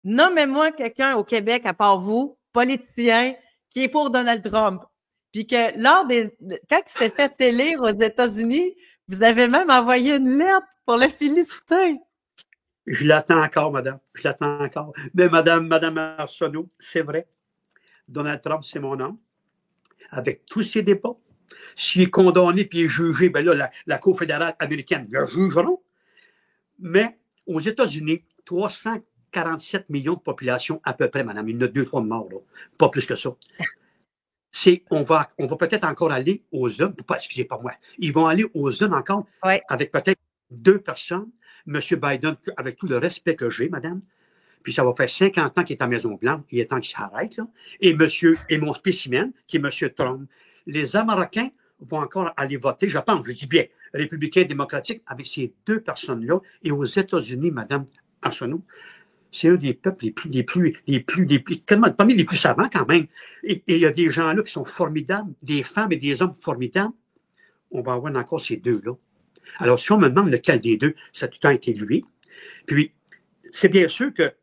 nommez-moi quelqu'un au Québec, à part vous, politicien, qui est pour Donald Trump. Puis que quand il s'est fait élire aux États-Unis, vous avez même envoyé une lettre pour le féliciter. Je l'attends encore, madame. Je l'attends encore. Mais madame Arsenault, c'est vrai. Donald Trump, c'est mon homme. Avec tous ses débats. S'il est condamné puis il est jugé, ben là, la Cour fédérale américaine le jugeront. Mais aux États-Unis, 347 millions de population à peu près, madame. Il y en a 2-3 morts, là. Pas plus que ça. On va peut-être encore aller aux hommes, excusez pas moi, ils vont aller aux hommes encore avec peut-être 2 personnes. M. Biden, avec tout le respect que j'ai, madame, puis ça va faire 50 ans qu'il est à Maison-Blanche, il est temps qu'il s'arrête, là. Et mon spécimen, qui est M. Trump. Les Américains vont encore aller voter, je pense, je dis bien, républicains démocratiques, avec ces 2 personnes-là. Et aux États-Unis, madame Arsenault, c'est un des peuples parmi les plus savants quand même. Et il y a des gens là qui sont formidables, des femmes et des hommes formidables. On va avoir encore ces 2-là. Alors, si on me demande lequel des 2, ça a tout le temps été lui. Puis, c'est bien sûr que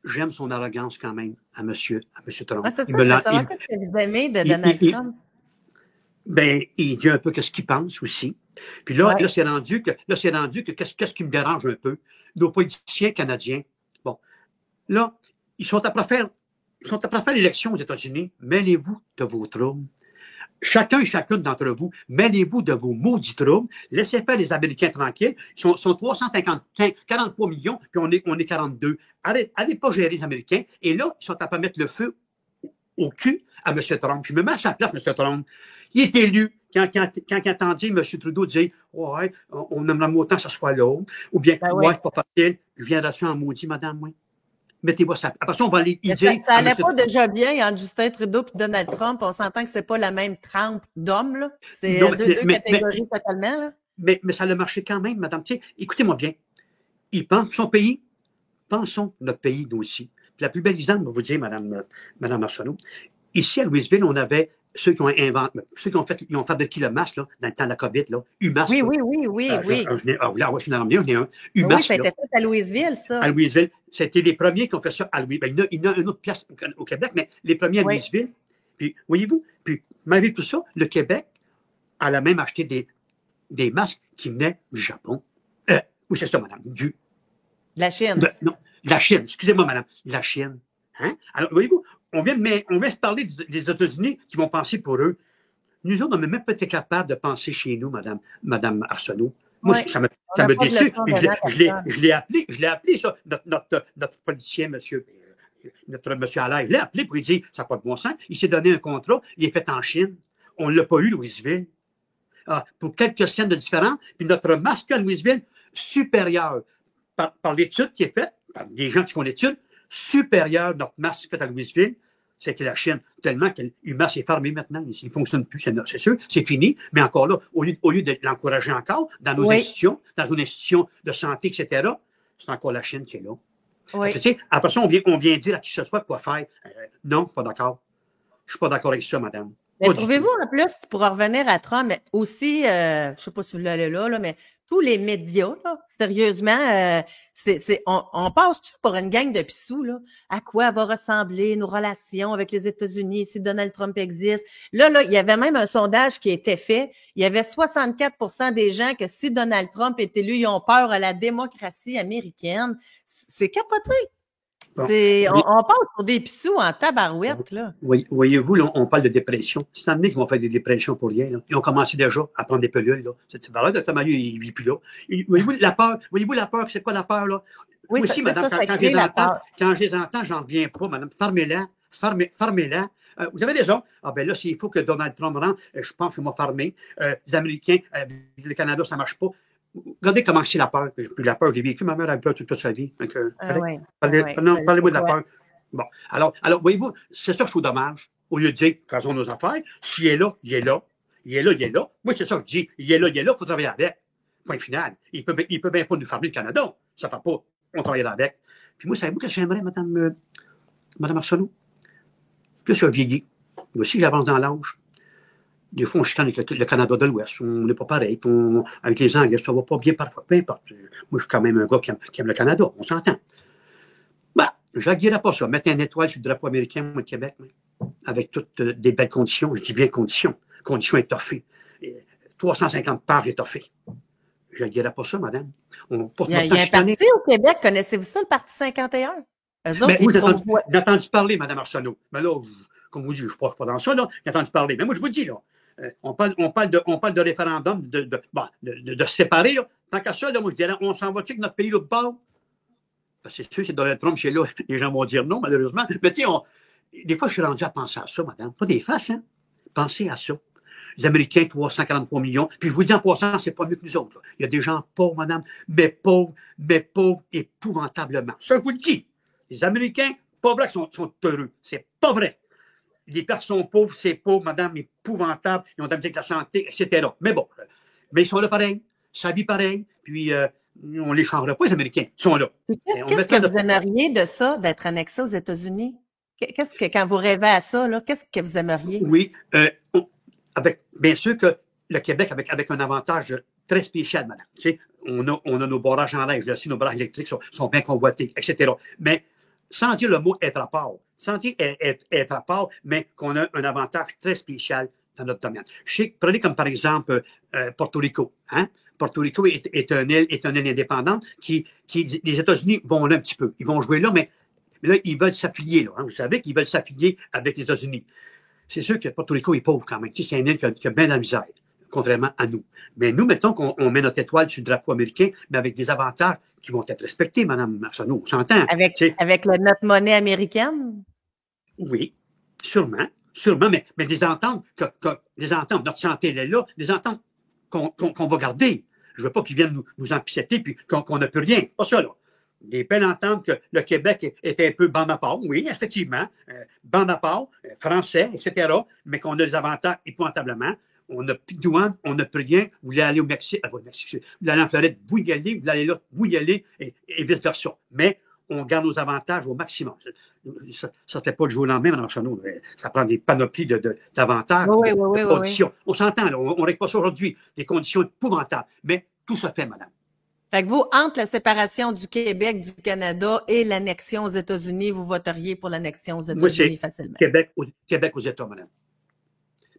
j'aime son arrogance quand même à M. Trump. Ah, c'est ça, je veux savoir qu'est-ce que vous aimez de Donald Trump. Il dit un peu ce qu'il pense aussi. Puis là, c'est rendu que qu'est-ce qui me dérange un peu? Nos politiciens canadiens, bon, là, ils sont après faire l'élection aux États-Unis. Mêlez-vous de vos troubles. Chacun et chacune d'entre vous, mêlez-vous de vos maudits troubles. Laissez faire les Américains tranquilles. Ils sont 43 millions, puis on est 42. Allez pas gérer les Américains. Et là, ils sont à pas mettre le feu au cul à M. Trump. Puis me met à sa place, M. Trump. Il est élu. Quand il entendit M. Trudeau dire « Ouais, on aimerait autant que ce soit l'autre », ou bien « Ouais, c'est pas facile, je viendrai en maudit, madame, oui. » Mettez-moi ça. Après ça, on va aller dire... Ça allait pas déjà bien entre Justin Trudeau et Donald Trump. On s'entend que c'est pas la même trempe d'hommes, là. C'est deux catégories totalement, là. Mais ça a marché quand même, madame. Tu sais, écoutez-moi bien. Il pense son pays. Pensons notre pays, nous aussi. Puis la plus belle exemple, je vais vous dire, madame Arsenault, ici à Louisville, on avait ceux qui ont fabriqué le masque, là, dans le temps de la COVID, là. UMasque. Oui. Je suis une armée, j'en ai un. UMasque. Oui, ça a été fait à Louisville, ça. À Louisville. C'était les premiers qui ont fait ça à Louisville. Ben, il y en a une autre pièce au Québec, mais les premiers à Louisville. Puis, voyez-vous, malgré tout ça, le Québec a même acheté des masques qui venaient du Japon. Oui, c'est ça, madame. La Chine. Non, la Chine. Excusez-moi, madame. La Chine. Hein? Alors, voyez-vous, on vient se parler des États-Unis qui vont penser pour eux. Nous autres, on n'est même pas été capables de penser chez nous, madame Arsenault. Moi, ça me déçu. Je l'ai appelé, ça, notre politicien, notre monsieur Allaire. Je l'ai appelé pour lui dire, ça n'a pas de bon sens. Il s'est donné un contrat, il est fait en Chine. On ne l'a pas eu, Louisville. Pour quelques cents de différence. Puis notre masque à Louisville, supérieur, par l'étude qui est faite, par des gens qui font l'étude, supérieur, notre masque fait à Louisville, c'était la Chine, tellement que l'UMass est fermé maintenant. Il ne fonctionne plus, c'est sûr, c'est fini. Mais encore là, au lieu de l'encourager encore dans nos institutions, dans nos institutions de santé, etc., c'est encore la Chine qui est là. Oui. Que, tu sais, après ça, on vient dire à qui que ce soit quoi faire. Non, pas d'accord. Je ne suis pas d'accord avec ça, madame. Mais trouvez-vous, en plus, pour revenir à Trump, mais aussi, je ne sais pas si vous l'allez là, mais tous les médias, là, sérieusement, on passe-tu pour une gang de pissous, là? À quoi va ressembler nos relations avec les États-Unis si Donald Trump existe? Là, il y avait même un sondage qui a été fait. Il y avait 64% des gens que si Donald Trump est élu, ils ont peur à la démocratie américaine. C'est capoté. Bon. On parle pour des pissous en tabarouette, là. Voyez-vous, là, on parle de dépression. C'est amené qu'ils vont faire des dépressions pour rien, là. Ils ont commencé déjà à prendre des pilules, là. C'est valeur de Thomas, il vit plus là. Voyez-vous la peur, c'est quoi la peur, là? Oui, moi aussi, madame, quand je les entends, j'en reviens pas, madame. Fermez-la. Vous avez raison. Ben là, s'il faut que Donald Trump rentre, je pense que je vais m'enfermer. Les Américains, le Canada, ça marche pas. Regardez comment c'est la peur. La peur, j'ai vécu, ma mère a peur toute sa vie. Donc, parlez-moi de la peur. Bon, alors, voyez-vous, c'est ça que je trouve dommage. Au lieu de dire, faisons nos affaires, s'il est là, il est là. Il est là. Moi, c'est ça que je dis. Il est là, il faut travailler avec. Point final. Il peut bien pas nous fermer le Canada. Ça ne fait pas. On travaillera avec. Puis moi, savez-vous que j'aimerais, madame Arsenault? Plus je vieillis. Moi aussi, j'avance dans l'âge. Des fois, on chicane avec le Canada de l'Ouest. On n'est pas pareil. Avec les Anglais, ça ne va pas bien parfois. Peu importe. Moi, je suis quand même un gars qui aime le Canada. On s'entend. Ben, Je n'aguerais pas ça. Mettre une étoile sur le drapeau américain au Québec, avec toutes des belles conditions. Je dis bien conditions. Conditions étoffées. 350 pages étoffées. Je n'aguerais pas ça, madame. Il y a un parti au Québec, connaissez-vous ça, le Parti 51? Eux autres, oui, j'ai entendu parler, Mme Arsenault. Mais là, comme vous dites, je ne suis pas dans ça, là. J'ai entendu parler. Mais moi, je vous dis, là, on parle de référendum, de se séparer, là. Tant qu'à ça, là, moi, je dirais, on s'en va-tu avec notre pays l'autre bord? C'est sûr, c'est Donald Trump chez là. Les gens vont dire non, malheureusement. Mais tu sais, des fois, je suis rendu à penser à ça, madame. Pas des faces, hein? Pensez à ça. Les Américains, 343 millions. Puis je vous dis en passant, c'est pas mieux que nous autres, là. Il y a des gens pauvres, madame, mais pauvres épouvantablement. Ça, je vous le dis. Les Américains, pas vrai qu'ils sont heureux. C'est pas vrai. Les personnes sont pauvres, c'est pauvre, madame, épouvantable. Ils ont de la santé, etc. Mais bon, mais ils sont là pareil. Ça vit pareil. Puis, on ne les changera pas, les Américains. Ils sont là. Qu'est-ce que vous aimeriez de ça, d'être annexé aux États-Unis? Qu'est-ce que, quand vous rêvez à ça, là, qu'est-ce que vous aimeriez? Oui, bien sûr que le Québec, avec un avantage très spécial, madame. Tu sais, on a nos barrages en neige, aussi nos barrages électriques sont bien convoités, etc. Mais sans dire le mot être à part, être à part, mais qu'on a un avantage très spécial dans notre domaine. Prenez comme par exemple Porto Rico. Hein? Porto Rico est une île indépendante qui les États-Unis vont là un petit peu. Ils vont jouer là, mais là, ils veulent s'affilier. Hein? Vous savez qu'ils veulent s'affilier avec les États-Unis. C'est sûr que Porto Rico est pauvre quand même. Tu sais, c'est une île qui a bien de la misère, contrairement à nous. Mais nous, mettons qu'on met notre étoile sur le drapeau américain, mais avec des avantages qui vont être respectés, Mme Arsenault. On s'entend. Avec notre monnaie américaine? Oui, sûrement, mais des ententes, notre santé, elle est là, des ententes qu'on va garder. Je ne veux pas qu'ils viennent nous empiéter puis qu'on n'a plus rien. Pas ça, là. Des belles ententes que le Québec est un peu bande à part, oui, effectivement, bande à part, français, etc., mais qu'on a des avantages épouvantablement. On n'a plus de douane, on n'a plus rien. Vous voulez aller au Mexique, vous voulez aller en Floride, vous y allez, vous voulez aller là, vous y allez, et vice-versa. Mais on garde nos avantages au maximum. Ça ne fait pas du jour au lendemain, Mme Arsenault. Ça prend des panoplies d'avantages, de conditions. Oui. On s'entend, là, on ne règle pas ça aujourd'hui. Des conditions épouvantables. Mais tout se fait, madame. Fait que vous, entre la séparation du Québec, du Canada et l'annexion aux États-Unis, vous voteriez pour l'annexion aux États-Unis facilement? Québec aux États, madame.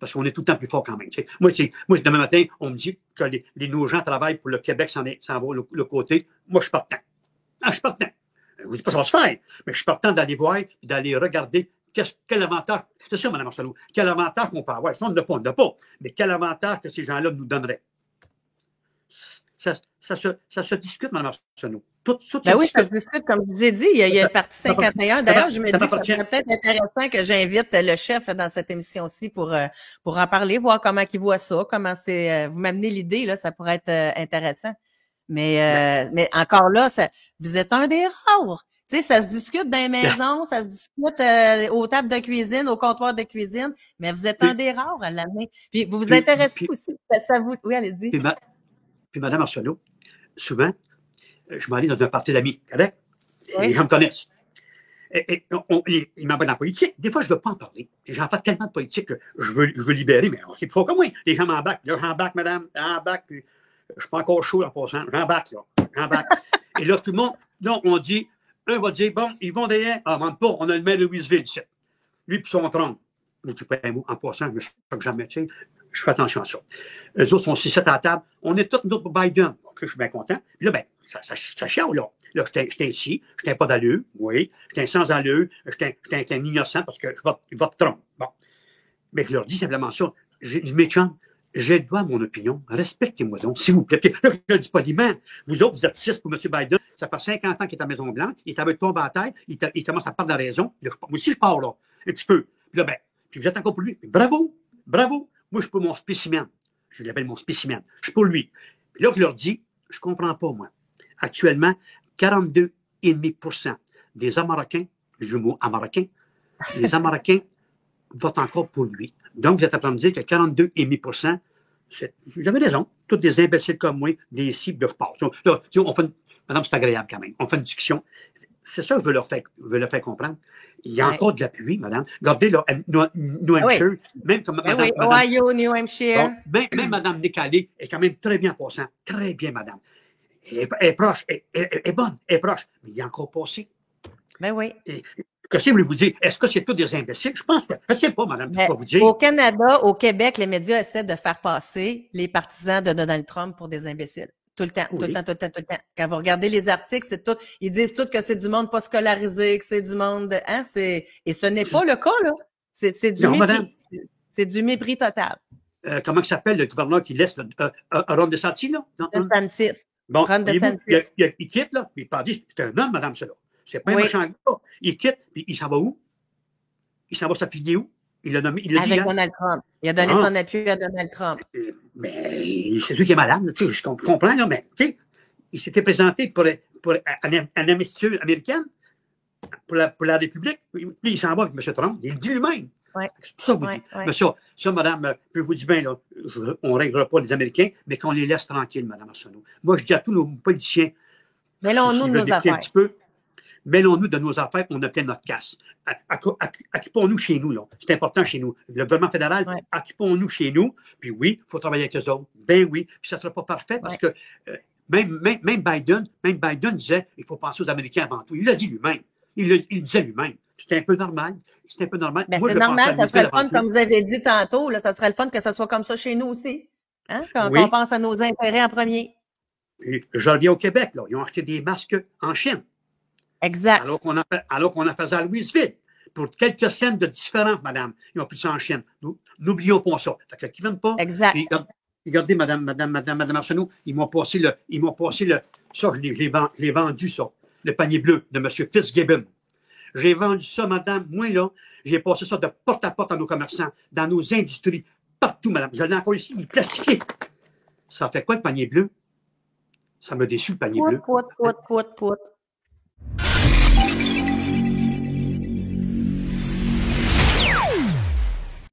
Parce qu'on est tout le temps plus fort quand même. Moi, demain matin, on me dit que nos gens travaillent pour le Québec, s'en va le côté. Moi, je suis partant. Je suis partant. Je ne vous dis pas que ça va se faire, mais je suis partant d'aller voir et d'aller regarder quel avantage. C'est ça, Mme Arsenault. Quel avantage qu'on peut avoir. Ça, on ne l'a pas. Mais quel avantage que ces gens-là nous donneraient. Ça se discute, Mme Arsenault. Oui, ça se discute, comme je vous ai dit. Il y a le Parti 51. D'ailleurs, je me dis que ça serait peut-être intéressant que j'invite le chef dans cette émission-ci pour en parler, voir comment il voit ça, comment c'est. Vous m'amenez l'idée, là, ça pourrait être intéressant. Mais encore là, vous êtes un des rares. Tu sais, ça se discute dans les maisons, ça se discute aux tables de cuisine, au comptoir de cuisine, mais vous êtes un des rares à l'amener. Puis vous vous intéressez aussi, ça vous... Oui, allez-y. Puis Mme Arsenault, souvent, je m'en allais dans un parti d'amis, correct? Oui. Les gens me connaissent. Ils m'envoient dans la politique. Des fois, je ne veux pas en parler. J'en fais tellement de politique que je veux libérer, mais c'est fort comme moi. Les gens m'embarquent. Là, j'embarque, madame, j'embarque, puis je ne suis pas encore chaud en passant. J'embarque, là. J'embarque. Et là, tout le monde, là, on dit, un va dire, bon, ils vont derrière. Ah, demande pas, on a le maire de Louisville, ici. Lui, puis son trompe. Je ne dis pas un mot en passant, je ne choque jamais, tu sais. Je fais attention à ça. Eux autres sont 6-7 à la table. On est tous, nous autres, pour Biden. Donc, je suis bien content. Puis là, ben, ça chiale, là. Là, j'étais ici, j'étais pas d'allure, oui. J'étais sans allure, j'étais un innocent parce que je vote Trump. Bon. Mais je leur dis simplement ça. Mes chums, j'ai le droit à mon opinion. Respectez-moi donc, s'il vous plaît. Puis là, je ne le dis pas poliment. Vous autres, vous êtes 6 pour M. Biden. Ça fait 50 ans qu'il est à la Maison-Blanche. Il est avec tombe à la tête. Il commence à perdre la raison. Là, moi aussi, je pars, là. Un petit peu. Puis là, ben, puis vous êtes encore pour lui. Bravo! Bravo! Moi, je suis pour mon spécimen. Je l'appelle mon spécimen. Je suis pour lui. Puis là, je leur dis, je ne comprends pas, moi. Actuellement, 42,5% des Américains, je veux le mot Américains, les Américains votent encore pour lui. Donc, vous êtes en train de me dire que 42,5%, vous avez raison, tous des imbéciles comme moi, des cibles de repart. Là, madame, c'est agréable quand même. On fait une discussion. C'est ça que je veux leur faire comprendre. Il y a encore de l'appui, madame. Regardez, là, New Hampshire, même comme madame. Ohio, New Hampshire. Bon, même madame Nick-Haley est quand même très bien passant. Très bien, madame. Elle est proche, elle est bonne, elle est proche. Mais il y a encore passé. Ben oui. Et, que si voulez-vous dire? Est-ce que c'est tous des imbéciles? Je pense que, je ne sais pas, madame, je ne peux pas vous dire. Au Canada, au Québec, les médias essaient de faire passer les partisans de Donald Trump pour des imbéciles. Tout le temps, tout le temps, tout le temps, tout le temps. Quand vous regardez les articles, c'est tout, ils disent tout que c'est du monde pas scolarisé, que c'est du monde, hein, et ce n'est pas le cas, là. C'est du mépris. C'est du mépris total. Comment il s'appelle le gouverneur qui laisse Ron DeSantis, là? DeSantis. Bon, Ron DeSantis. il quitte, là, puis il parle, c'est un homme, madame, cela. C'est pas un méchant gars. Il quitte, puis il s'en va où? Il s'en va s'affilier où? Il l'a nommé, il l'a dit. Avec Donald Trump. Il a donné son appui à Donald Trump. Mais c'est lui qui est malade, tu sais, je comprends, là, mais tu sais, il s'était présenté pour une investiture américaine, pour la République, puis il s'en va avec M. Trump, il le dit lui-même. Ouais. C'est ça vous dit. Mais ça, madame, je vous dis bien, là, on ne réglera pas les Américains, mais qu'on les laisse tranquilles, madame Arsenault. Moi, je dis à tous nos politiciens, mêlons-nous de nos affaires. Mêlons-nous de nos affaires, on obtient notre casse. Occupons-nous chez nous, là. C'est important chez nous. Le gouvernement fédéral, occupons-nous chez nous. Puis oui, il faut travailler avec eux autres. Ben oui. Puis ça ne sera pas parfait parce que même Biden disait il faut penser aux Américains avant tout. Il l'a dit lui-même. Il disait lui-même. C'était un peu normal. C'est un peu normal. Ben, c'est normal, ça serait le fun, comme vous avez dit tantôt, là, ça serait le fun que ce soit comme ça chez nous aussi. Hein? Quand on pense à nos intérêts en premier. Puis, je reviens au Québec, là. Ils ont acheté des masques en Chine. Exact. Alors qu'on en faisait à Louisville. Pour quelques cents de différence, madame. Ils ont pris ça en Chine. N'oublions pas ça. Fait que qui ne viennent pas. Exact. Regardez, madame Arsenault, ils m'ont passé ça, je l'ai vendu, ça. Le panier bleu de M. Fitzgibbon. J'ai vendu ça, madame. Moi, là, j'ai passé ça de porte à porte à nos commerçants, dans nos industries, partout, madame. Je l'ai encore ici, il est plastiqué. Ça fait quoi, le panier bleu? Ça m'a déçu, le panier bleu. Pout.